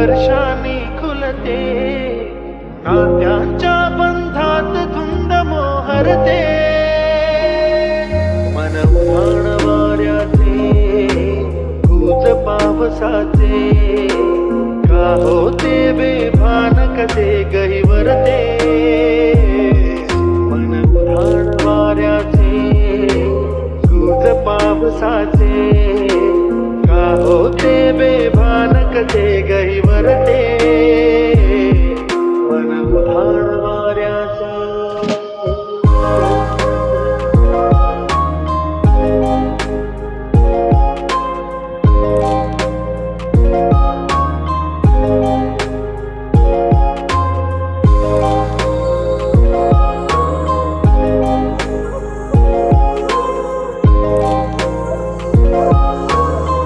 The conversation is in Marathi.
वर्षांनी खुलते, नात्यांच्या बंधात धुंद मोहरते. मन उधाण वाऱ्याचे, गुज पावसाचे, का होते बेभान कसे गहिवरते. मन उधाण वाऱ्याचे, गुज पावसाचे, का होते बेभान कसे